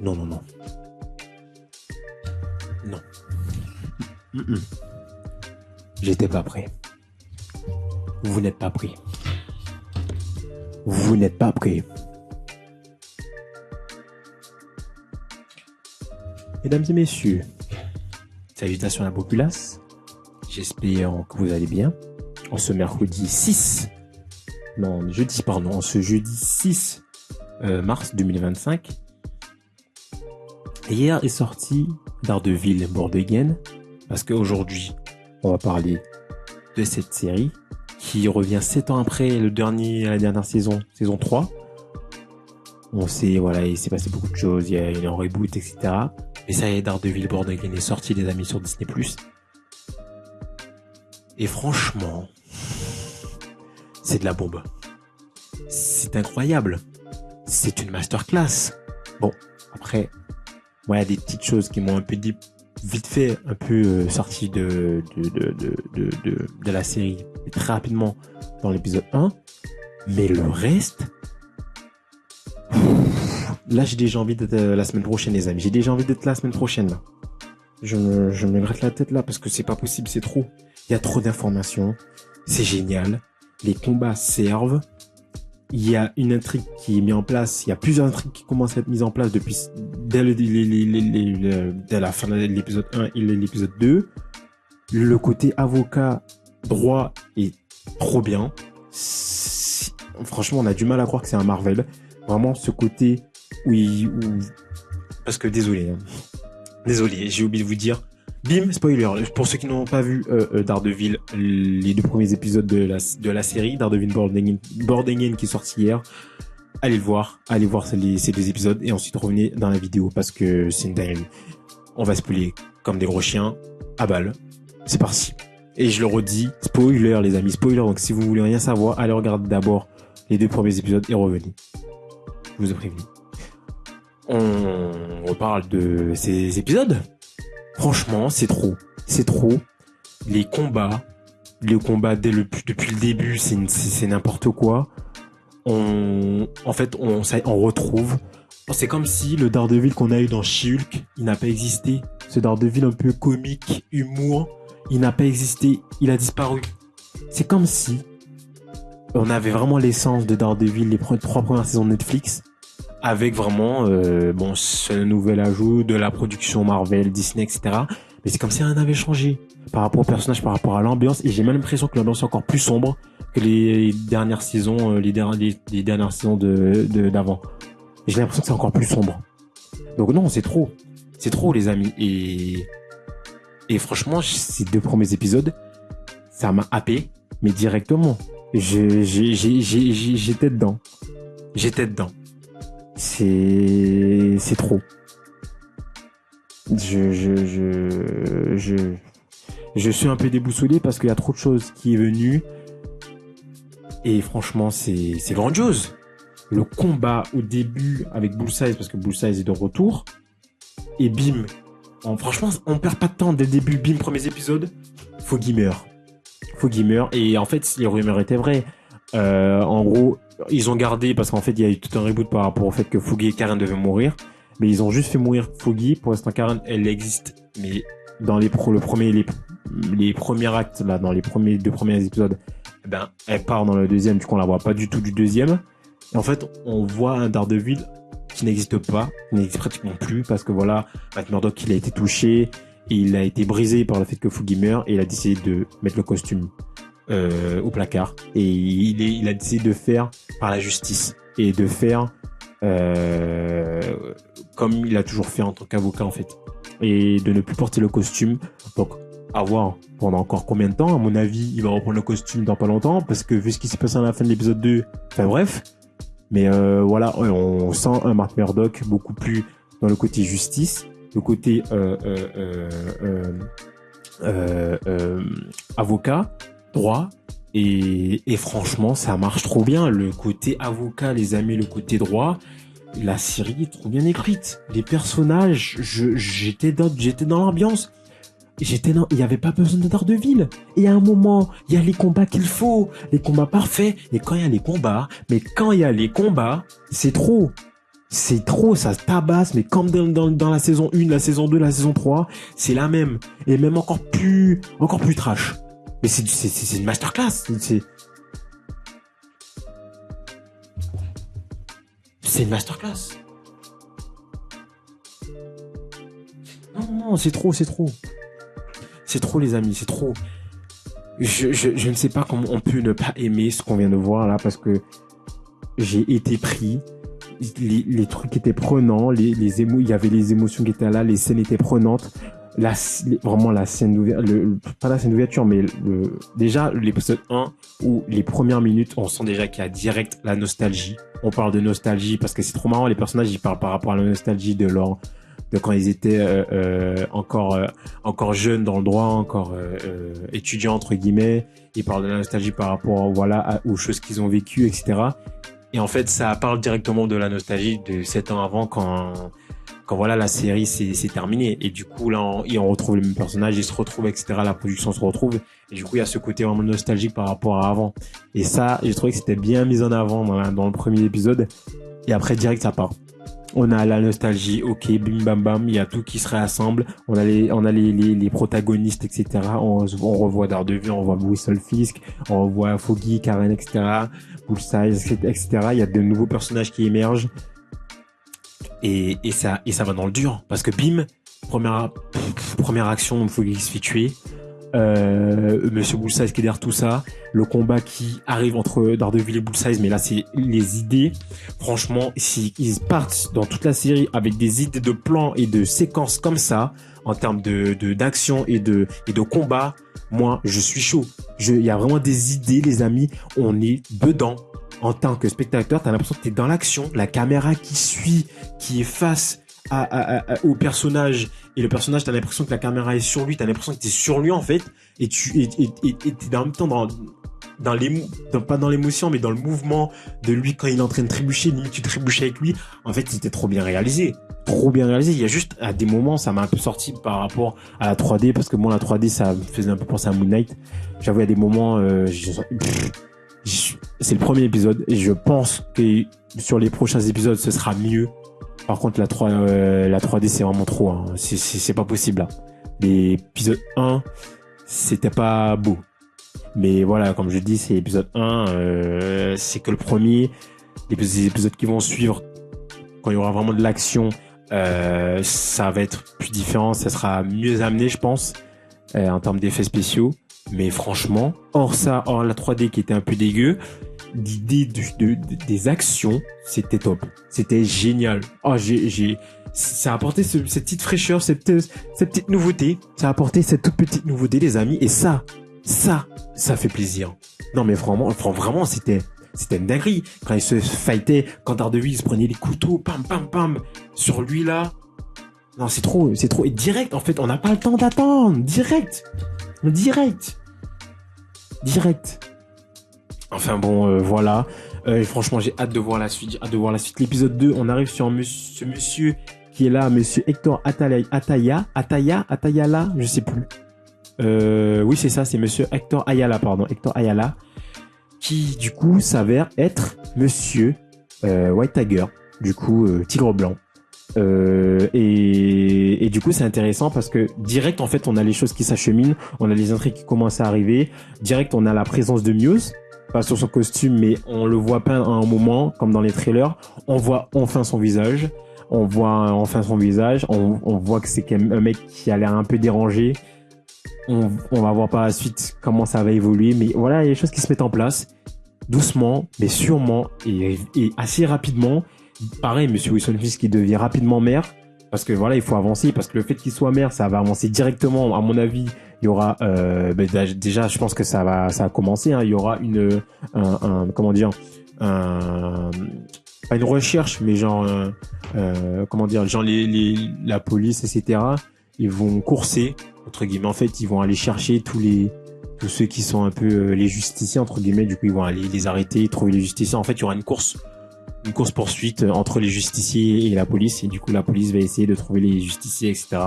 Non, non, non. Non. Mm-mm. J'étais pas prêt. Vous n'êtes pas prêt. Vous n'êtes pas prêt. Mesdames et messieurs, salutations à la populace. J'espère que vous allez bien. En ce mercredi 6, en ce jeudi 6 mars 2025. Hier est sorti Daredevil Born Again, parce qu'aujourd'hui, on va parler de cette série qui revient 7 ans après la dernière saison 3. On sait, voilà, il s'est passé beaucoup de choses, il y a eu un reboot, etc. Mais ça y est, Daredevil Born Again est sorti, les amis, sur Disney+. Et franchement, c'est de la bombe. C'est incroyable. C'est une masterclass. Bon, après, moi, il y a des petites choses qui m'ont un peu dit, vite fait, un peu sorti de la série très rapidement dans l'épisode 1. Mais le reste, là, j'ai déjà envie d'être la semaine prochaine, les amis. J'ai déjà envie d'être la semaine prochaine, là. Je me gratte la tête, là, parce que c'est pas possible, c'est trop. Il y a trop d'informations. C'est génial. Les combats servent. Il y a une intrigue qui est mise en place. Il y a plusieurs intrigues qui commencent à être mises en place dès la fin de l'épisode 1 et l'épisode 2. Le côté avocat droit est trop bien. Franchement, on a du mal à croire que c'est un Marvel. Vraiment, ce côté parce que désolé, j'ai oublié de vous dire. Bim, spoiler. Pour ceux qui n'ont pas vu Daredevil, les 2 premiers épisodes de la série Daredevil Born Again qui est sorti hier, allez voir ces 2 épisodes et ensuite revenez dans la vidéo parce que c'est une dinguerie. On va spoiler comme des gros chiens à balle. C'est parti. Et je le redis, spoiler les amis, spoiler. Donc si vous voulez rien savoir, allez regarder d'abord les 2 premiers épisodes et revenez. Je vous ai prévenu. On reparle de ces épisodes. Franchement, c'est trop. Les combats depuis le début, c'est n'importe quoi. On retrouve. C'est comme si le Daredevil qu'on a eu dans She-Hulk, il n'a pas existé. Ce Daredevil un peu comique, humour, il n'a pas existé. Il a disparu. C'est comme si on avait vraiment l'essence de Daredevil les 3 premières saisons de Netflix. Avec vraiment, c'est un nouvel ajout de la production Marvel, Disney, etc. Mais c'est comme si rien n'avait changé par rapport au personnage, par rapport à l'ambiance. Et j'ai même l'impression que l'ambiance est encore plus sombre que les dernières saisons, les dernières saisons d'avant. Et j'ai l'impression que c'est encore plus sombre. Donc non, c'est trop, les amis. Et franchement, ces 2 premiers épisodes, ça m'a happé, mais directement. J'étais dedans. C'est trop. Je suis un peu déboussolé parce qu'il y a trop de choses qui est venu. Et franchement, c'est grandiose. Le combat au début avec Bullseye, parce que Bullseye est de retour. Et bim. Franchement, on perd pas de temps dès le début. Bim, premier épisode. Foggy meurt. Et en fait, les rumeurs étaient vraies. En gros, ils ont gardé parce qu'en fait il y a eu tout un reboot par rapport au fait que Foggy et Karen devaient mourir, mais ils ont juste fait mourir Foggy. Pour l'instant, Karen, elle existe, mais dans les premiers actes là, dans les 2 premiers épisodes, elle part dans le deuxième, du coup on la voit pas du tout du deuxième. Et en fait, on voit un Daredevil qui n'existe pratiquement plus parce que voilà, Matt Murdock, il a été touché et il a été brisé par le fait que Foggy meurt et il a décidé de mettre le costume au placard, et il a décidé de faire par la justice et de faire comme il a toujours fait en tant qu'avocat en fait, et de ne plus porter le costume. Donc à voir pendant encore combien de temps. À mon avis, il va reprendre le costume dans pas longtemps parce que vu ce qui s'est passé à la fin de l'épisode 2, enfin bref. Mais voilà, on sent un Matt Murdock beaucoup plus dans le côté justice, le côté avocat, droit, et franchement ça marche trop bien. Le côté avocat, les amis, le côté droit, la série est trop bien écrite. Les personnages, j'étais dans l'ambiance. Il y avait pas besoin de Daredevil. Et à un moment, il y a les combats qu'il faut, les combats parfaits. Et quand il y a les combats, c'est trop. C'est trop, ça se tabasse, mais comme dans la saison 1, la saison 2, la saison 3, c'est la même. Et même encore plus trash. Mais c'est une masterclass. C'est une masterclass. Non, c'est trop. C'est trop, les amis, c'est trop. Je ne sais pas comment on peut ne pas aimer ce qu'on vient de voir là, parce que j'ai été pris. Les trucs étaient prenants, il y avait les émotions qui étaient là, les scènes étaient prenantes. Vraiment la scène d'ouverture, pas la scène d'ouverture, mais déjà l'épisode 1 où les premières minutes, on sent déjà qu'il y a direct la nostalgie. On parle de nostalgie parce que c'est trop marrant, les personnages ils parlent par rapport à la nostalgie de quand ils étaient encore jeunes dans le droit, encore étudiants entre guillemets. Ils parlent de la nostalgie par rapport aux choses qu'ils ont vécues, etc. Et en fait, ça parle directement de la nostalgie de 7 ans avant quand voilà, la série c'est terminé. Et du coup, là, on retrouve les mêmes personnages, ils se retrouvent, etc. La production se retrouve. Et du coup, il y a ce côté vraiment nostalgique par rapport à avant. Et ça, j'ai trouvé que c'était bien mis en avant dans le premier épisode. Et après, direct, ça part. On a la nostalgie, ok, bim bam bam, il y a tout qui se réassemble. On a les protagonistes, etc. On revoit Daredevil, on revoit Whistlefisk, on revoit Foggy, Karen, etc. Bullseye, etc. Il y a de nouveaux personnages qui émergent. Et ça va dans le dur. Parce que bim, première action, Foggy se fait tuer. Monsieur Bullseye qui est derrière tout ça, le combat qui arrive entre Daredevil et Bullseye, mais là c'est les idées, franchement, s'ils partent dans toute la série avec des idées de plans et de séquences comme ça, en termes d'action et de combat, moi je suis chaud. Il y a vraiment des idées, les amis, on est dedans. En tant que spectateur, t'as l'impression que t'es dans l'action, la caméra qui suit, qui est face au personnage, et le personnage, t'as l'impression que la caméra est sur lui, t'as l'impression que t'es sur lui en fait, et t'es en même temps pas dans l'émotion, mais dans le mouvement de lui quand il est en train de trébucher, limite tu trébuches avec lui. En fait, c'était trop bien réalisé. Il y a juste à des moments, ça m'a un peu sorti par rapport à la 3D, parce que moi la 3D ça me faisait un peu penser à Moon Knight. J'avoue, il y a des moments, c'est le premier épisode et je pense que sur les prochains épisodes ce sera mieux. Par contre la 3D c'est vraiment trop, hein. C'est pas possible là. L'épisode 1 c'était pas beau. Mais voilà, comme je dis, c'est l'épisode 1, c'est que le premier. Les épisodes qui vont suivre, quand il y aura vraiment de l'action, ça va être plus différent, ça sera mieux amené je pense, en termes d'effets spéciaux. Mais franchement, hors la 3D qui était un peu dégueu, l'idée des actions, c'était top. C'était génial. Oh, ça a apporté cette petite fraîcheur, cette petite nouveauté. Ça a apporté cette toute petite nouveauté, les amis. Et ça fait plaisir. Non, mais vraiment, c'était une dinguerie. Quand il se fightait, quand Daredevil se prenait les couteaux, pam, pam, pam, sur lui là. Non, c'est trop. Et direct, en fait, on n'a pas le temps d'attendre. Direct. Enfin bon, voilà. Franchement, j'ai hâte de voir la suite. L'épisode 2, on arrive sur ce monsieur qui est là, monsieur Hector Atayala, je sais plus. Oui, c'est ça, c'est monsieur Hector Ayala, qui du coup s'avère être monsieur White Tiger, du coup Tigre Blanc. Et du coup c'est intéressant parce que direct en fait on a les choses qui s'acheminent, on a les intrigues qui commencent à arriver, direct on a la présence de Muse, pas sur son costume mais on le voit pas à un moment comme dans les trailers, on voit enfin son visage, on voit que c'est quand même un mec qui a l'air un peu dérangé. On va voir par la suite comment ça va évoluer, mais voilà, il y a des choses qui se mettent en place doucement mais sûrement et assez rapidement. Pareil, monsieur Whistlefisk qui devient rapidement maire, parce que voilà, il faut avancer, parce que le fait qu'il soit maire, ça va avancer directement. À mon avis, il y aura déjà, je pense que ça a commencé. Hein, il y aura pas une recherche, mais genre la police, etc. Ils vont courser entre guillemets. En fait, ils vont aller chercher tous ceux qui sont un peu les justiciers entre guillemets. Du coup, ils vont aller les arrêter, trouver les justiciers. En fait, il y aura une course poursuite entre les justiciers et la police, et du coup la police va essayer de trouver les justiciers, etc.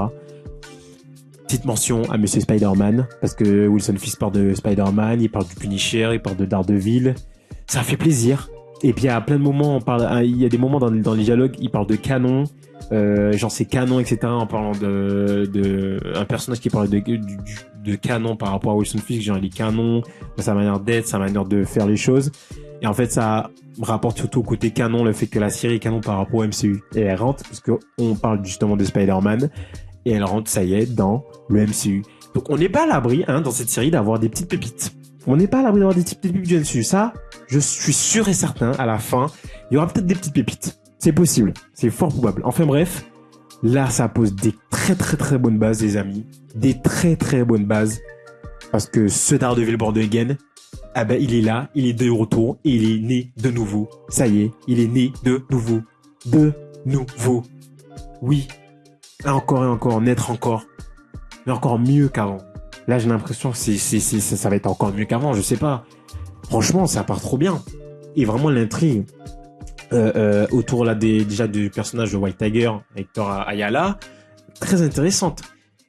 Petite mention à monsieur Spider-Man, parce que Wilson Fisk parle de Spider-Man, il parle du Punisher, il parle de Daredevil, ça fait plaisir. Et puis il y a plein de moments, il y a des moments dans les dialogues, il parle de canon, genre c'est canon, etc. En parlant de un personnage qui parle de canon par rapport à Wilson Fisk, genre il est canon, sa manière d'être, sa manière de faire les choses. Et en fait, ça rapporte surtout au côté canon le fait que la série est canon par rapport au MCU. Et elle rentre, parce qu'on parle justement de Spider-Man, et elle rentre, ça y est, dans le MCU. Donc on n'est pas à l'abri, dans cette série, d'avoir des petites pépites. On n'est pas à l'abri d'avoir des petites pépites du MCU. Ça, je suis sûr et certain, à la fin, il y aura peut-être des petites pépites. C'est possible. C'est fort probable. Enfin bref, là, ça pose des très très très bonnes bases, les amis. Des très très bonnes bases. Parce que ce Daredevil Born Again, ah ben, il est là, il est de retour, et il est né de nouveau. Ça y est, il est né de nouveau. De nouveau. Oui. Encore et encore, naître encore. Mais encore mieux qu'avant. Là, j'ai l'impression que ça va être encore mieux qu'avant, je sais pas. Franchement, ça part trop bien. Et vraiment, l'intrigue autour là déjà du personnage de White Tiger, Hector Ayala, très intéressante.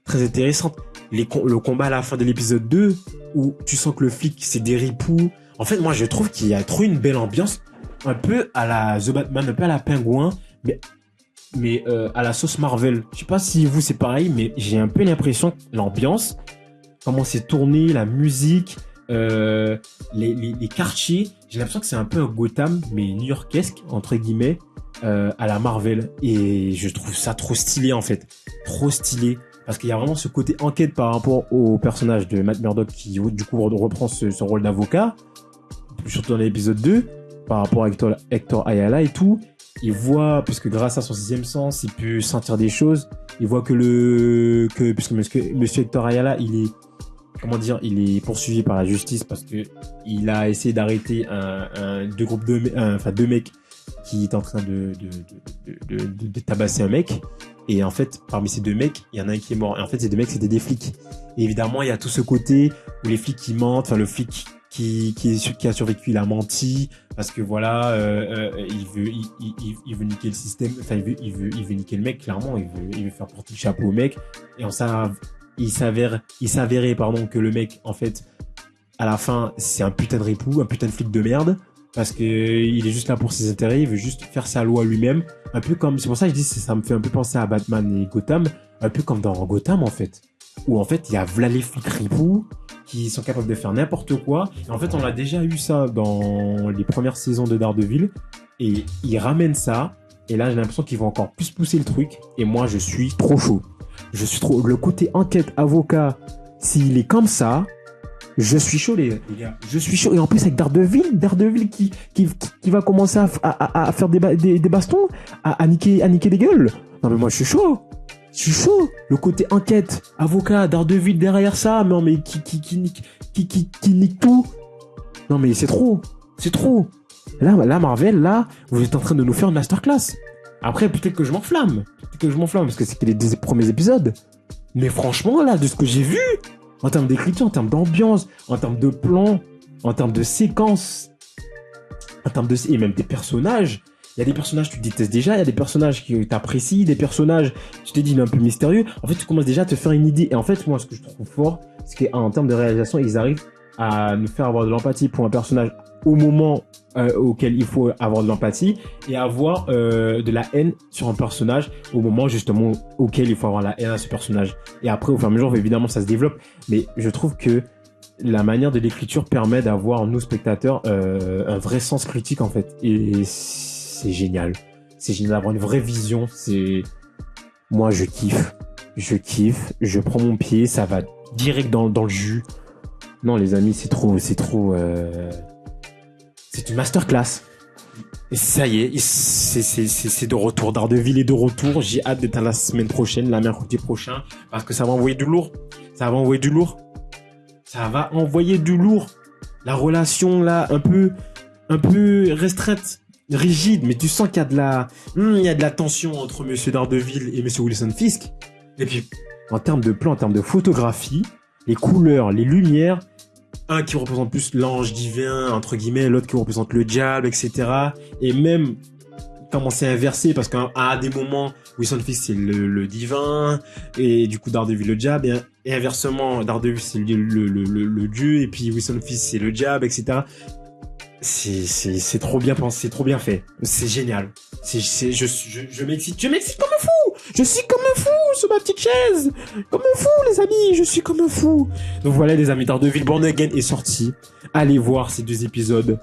Très intéressante. Le combat à la fin de l'épisode 2, où tu sens que le flic, c'est des ripoux. En fait, moi, je trouve qu'il y a trop une belle ambiance. Un peu à la The Batman, un peu à la Pingouin, mais à la sauce Marvel. Je sais pas si vous c'est pareil, mais j'ai un peu l'impression que l'ambiance, comment c'est tourné, la musique, les quartiers, j'ai l'impression que c'est un peu un Gotham, mais new-yorkesque, entre guillemets, à la Marvel. Et je trouve ça trop stylé, en fait. Trop stylé. Parce qu'il y a vraiment ce côté enquête par rapport au personnage de Matt Murdock qui, du coup, reprend ce rôle d'avocat. Surtout dans l'épisode 2, par rapport à Hector Ayala et tout. Il voit, puisque grâce à son sixième sens, il peut sentir des choses. Il voit puisque Monsieur Hector Ayala, il est poursuivi par la justice parce que il a essayé d'arrêter deux mecs qui étaient en train de tabasser un mec. Et en fait, parmi ces deux mecs, il y en a un qui est mort. Et en fait, ces deux mecs, c'était des flics. Et évidemment, il y a tout ce côté où les flics qui mentent, le flic qui a survécu, il a menti parce que voilà, il veut niquer le système, enfin il veut niquer le mec, clairement, il veut faire porter le chapeau au mec. Et il s'avérait que le mec, en fait, à la fin, c'est un putain de ripoux, un putain de flic de merde, parce que il est juste là pour ses intérêts, il veut juste faire sa loi lui-même, un peu comme, c'est pour ça que je dis, ça me fait un peu penser à Batman et Gotham, un peu comme dans Gotham, en fait, où en fait, il y a v'là les flics ripoux, qui sont capables de faire n'importe quoi. Et en fait, on a déjà eu ça dans les premières saisons de Daredevil, et ils ramènent ça, et là, j'ai l'impression qu'ils vont encore plus pousser le truc, et moi, je suis trop chaud. Le côté enquête avocat, s'il est comme ça, je suis chaud, les gars. Je suis chaud. Et en plus, avec Daredevil qui va commencer à faire des bastons, à niquer des gueules. Non, mais moi, je suis chaud. Le côté enquête, avocat, Daredevil derrière ça, non, mais qui nique tout. Non, mais c'est trop. Là, Marvel, là, vous êtes en train de nous faire une masterclass. Après, peut-être que je m'enflamme. Parce que c'était les 2 premiers épisodes. Mais franchement, là, de ce que j'ai vu, en termes d'écriture, en termes d'ambiance, en termes de plan, en termes de séquence, et même des personnages. Il y a des personnages que tu détestes déjà, il y a des personnages que tu apprécies, des personnages, je t'ai dit, il est un peu mystérieux. En fait, tu commences déjà à te faire une idée. Et en fait, moi, ce que je trouve fort, c'est qu'en termes de réalisation, ils arrivent à nous faire avoir de l'empathie pour un personnage au moment auquel il faut avoir de l'empathie, et avoir de la haine sur un personnage au moment justement auquel il faut avoir la haine à ce personnage. Et après, au fur et à mesure, évidemment, ça se développe. Mais je trouve que la manière de l'écriture permet d'avoir, nous spectateurs, un vrai sens critique, en fait. Et c'est génial. C'est génial d'avoir une vraie vision. Moi, je kiffe. Je prends mon pied, ça va direct dans le jus. Non, les amis, c'est une masterclass. Et ça y est, c'est de retour. Daredevil est de retour. J'ai hâte d'être à la semaine prochaine, la mercredi prochain, parce que ça va envoyer du lourd. Ça va envoyer du lourd. La relation, là, un peu restreinte, rigide, mais tu sens qu'il y a de la tension entre Monsieur Daredevil et Monsieur Wilson Fisk. Et puis, en termes de plan, en termes de photographie, les couleurs, les lumières, un qui représente plus l'ange divin, entre guillemets, l'autre qui représente le diable, etc. Et même comment c'est inversé, parce qu'à des moments, Wilson Fisk c'est le divin, et du coup Daredevil le diable, et inversement, Daredevil c'est le dieu, et puis Wilson Fisk c'est le diable, etc. C'est trop bien pensé, c'est trop bien fait. C'est génial. Je m'excite comme un fou. Je suis comme un fou sur ma petite chaise. Comme un fou, les amis. Je suis comme un fou. Donc voilà, les amis, Daredevil Born Again est sorti. Allez voir ces 2 épisodes.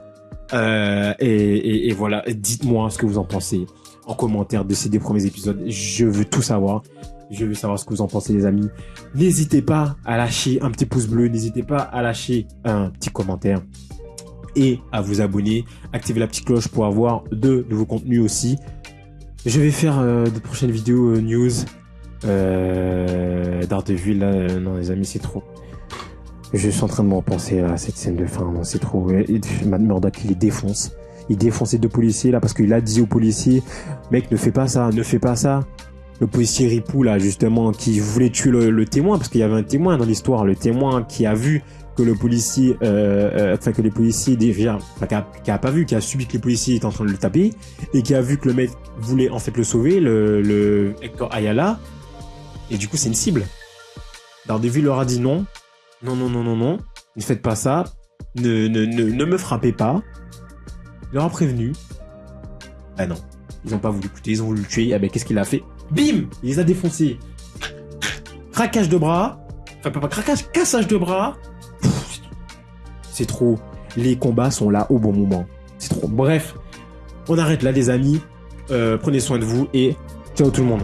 Et voilà, dites-moi ce que vous en pensez en commentaire de ces 2 premiers épisodes. Je veux tout savoir. Je veux savoir ce que vous en pensez, les amis. N'hésitez pas à lâcher un petit pouce bleu. N'hésitez pas à lâcher un petit commentaire. Et à vous abonner, activer la petite cloche pour avoir de nouveaux contenus aussi. Je vais faire de prochaines vidéos news. Daredevil, là, non les amis, c'est trop. Je suis en train de me repenser à cette scène de fin, non, c'est trop. Matt Murdock, il les défonce. Il défonce les 2 policiers là parce qu'il a dit aux policiers, mec, ne fais pas ça, ne fais pas ça. Le policier Ripou là, justement, qui voulait tuer le témoin, parce qu'il y avait un témoin dans l'histoire, le témoin qui a vu que le policier, que les policiers déjà, qui a pas vu, qui a subi que les policiers étaient en train de le taper, et qui a vu que le mec voulait en fait le sauver, le Hector Ayala, et du coup c'est une cible. Daredevil leur a dit non, ne faites pas ça, ne me frappez pas. Il leur a prévenu. Ah non, ils ont pas voulu écouter, ils ont voulu le tuer. Ah ben qu'est-ce qu'il a fait? Bim, il les a défoncés. Craquage de bras, enfin pas craquage, cassage de bras. C'est trop. Les combats sont là au bon moment. C'est trop. Bref, on arrête là les amis. Prenez soin de vous et ciao tout le monde.